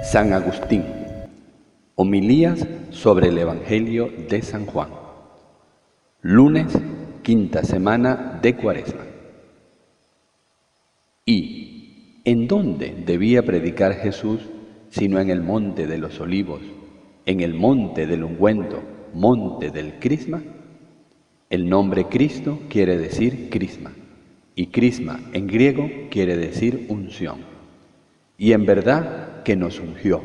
San Agustín. Homilías sobre el Evangelio de San Juan. Lunes, quinta semana de Cuaresma. ¿Y en dónde debía predicar Jesús sino en el monte de los Olivos, en el monte del ungüento, monte del Crisma? El nombre Cristo quiere decir crisma, y crisma en griego quiere decir unción. Y en verdad que nos ungió,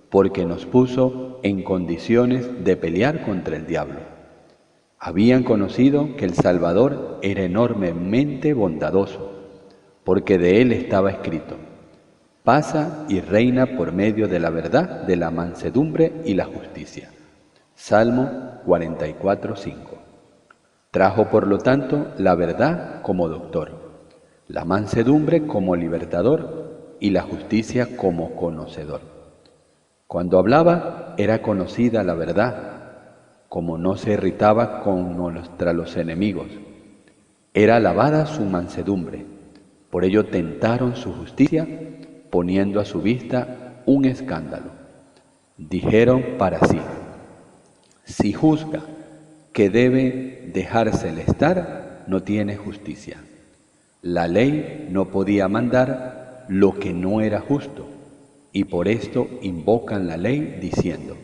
porque nos puso en condiciones de pelear contra el diablo. Habían conocido que el Salvador era enormemente bondadoso, porque de él estaba escrito: pasa y reina por medio de la verdad, de la mansedumbre y la justicia. Salmo 44:5. Trajo por lo tanto la verdad como doctor, la mansedumbre como libertador y la justicia como conocedor. Cuando hablaba era conocida la verdad, como no se irritaba contra los enemigos. Era alabada su mansedumbre, por ello tentaron su justicia, poniendo a su vista un escándalo. Dijeron para sí: si juzga que debe dejársele estar, no tiene justicia. La ley no podía mandar lo que no era justo, y por esto invocan la ley diciendo: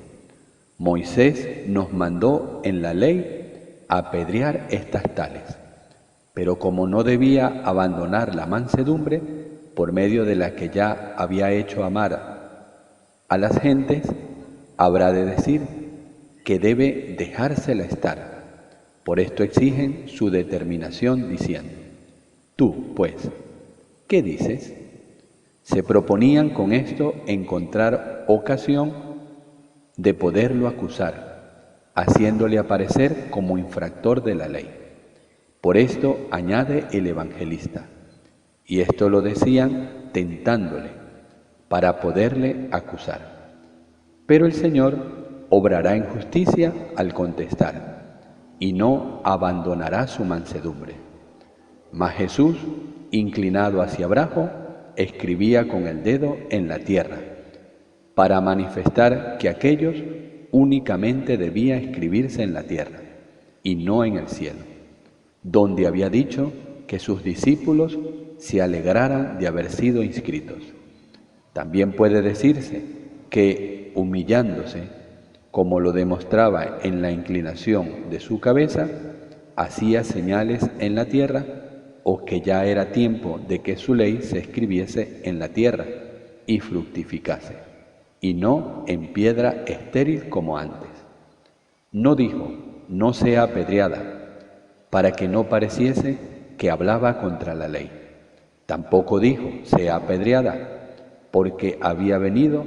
Moisés nos mandó en la ley apedrear estas tales. Pero como no debía abandonar la mansedumbre, por medio de la que ya había hecho amar a las gentes, habrá de decir que debe dejársela estar. Por esto exigen su determinación diciendo: tú, pues, ¿qué dices? Se proponían con esto encontrar ocasión de poderlo acusar, haciéndole aparecer como infractor de la ley. Por esto añade el evangelista: y esto lo decían tentándole, para poderle acusar. Pero el Señor obrará en justicia al contestar, y no abandonará su mansedumbre. Mas Jesús, inclinado hacia abajo, escribía con el dedo en la tierra, para manifestar que aquellos únicamente debía escribirse en la tierra, y no en el cielo, donde había dicho que sus discípulos se alegraran de haber sido inscritos. También puede decirse que, humillándose, como lo demostraba en la inclinación de su cabeza, hacía señales en la tierra, o que ya era tiempo de que su ley se escribiese en la tierra y fructificase, y no en piedra estéril como antes. No dijo: no sea apedreada, para que no pareciese que hablaba contra la ley. Tampoco dijo: sea apedreada, porque había venido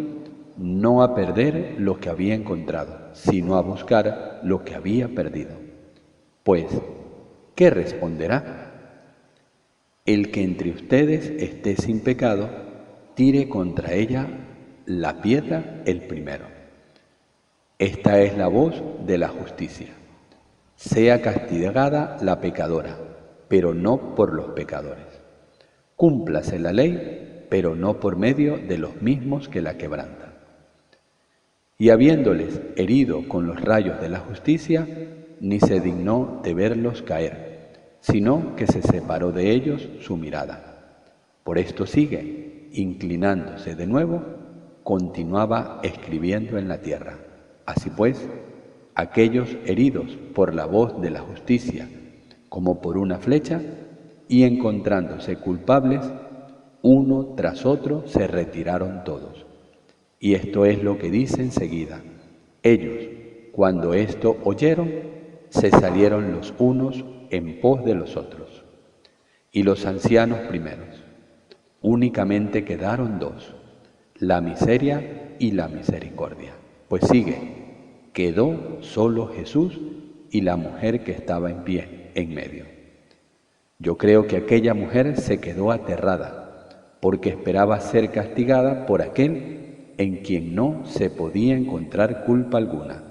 no a perder lo que había encontrado, sino a buscar lo que había perdido. Pues, ¿qué responderá? El que entre ustedes esté sin pecado, tire contra ella la piedra el primero. Esta es la voz de la justicia. Sea castigada la pecadora, pero no por los pecadores. Cúmplase la ley, pero no por medio de los mismos que la quebrantan. Y habiéndoles herido con los rayos de la justicia, ni se dignó de verlos caer, sino que se separó de ellos su mirada. Por esto sigue, inclinándose de nuevo, continuaba escribiendo en la tierra. Así pues, aquellos heridos por la voz de la justicia, como por una flecha, y encontrándose culpables, uno tras otro se retiraron todos. Y esto es lo que dice enseguida: ellos, cuando esto oyeron, se salieron los unos en pos de los otros. Y los ancianos primeros. Únicamente quedaron dos: la miseria y la misericordia. Pues sigue, quedó solo Jesús y la mujer que estaba en pie en medio. Yo creo que aquella mujer se quedó aterrada, porque esperaba ser castigada por aquel en quien no se podía encontrar culpa alguna.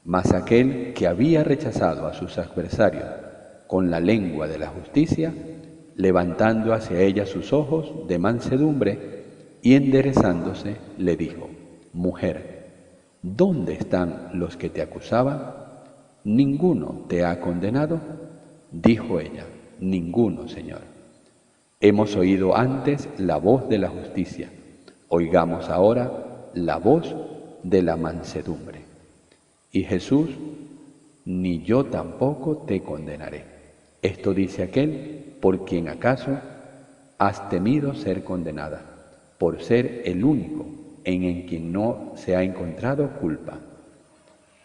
Mas aquel que había rechazado a sus adversarios con la lengua de la justicia, levantando hacia ella sus ojos de mansedumbre y enderezándose, le dijo: Mujer, ¿dónde están los que te acusaban? ¿Ninguno te ha condenado? Dijo ella: Ninguno, Señor. Hemos oído antes la voz de la justicia, oigamos ahora la voz de la mansedumbre. Y Jesús: Ni yo tampoco te condenaré. Esto dice aquel por quien acaso has temido ser condenada, por ser el único en quien no se ha encontrado culpa.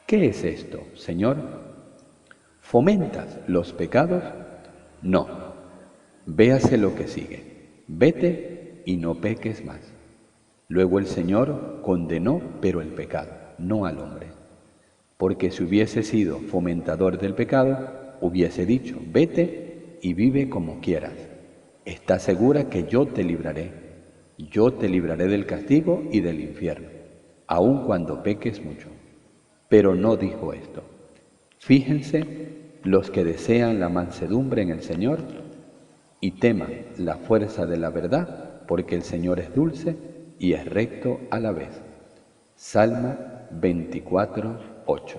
¿Qué es esto, Señor? ¿Fomentas los pecados? No. Véase lo que sigue. Vete y no peques más. Luego el Señor condenó, pero el pecado, no al hombre. Porque si hubiese sido fomentador del pecado, hubiese dicho: vete y vive como quieras. Está segura que yo te libraré del castigo y del infierno, aun cuando peques mucho. Pero no dijo esto. Fíjense los que desean la mansedumbre en el Señor y teman la fuerza de la verdad, porque el Señor es dulce y es recto a la vez. Salmo 24:8.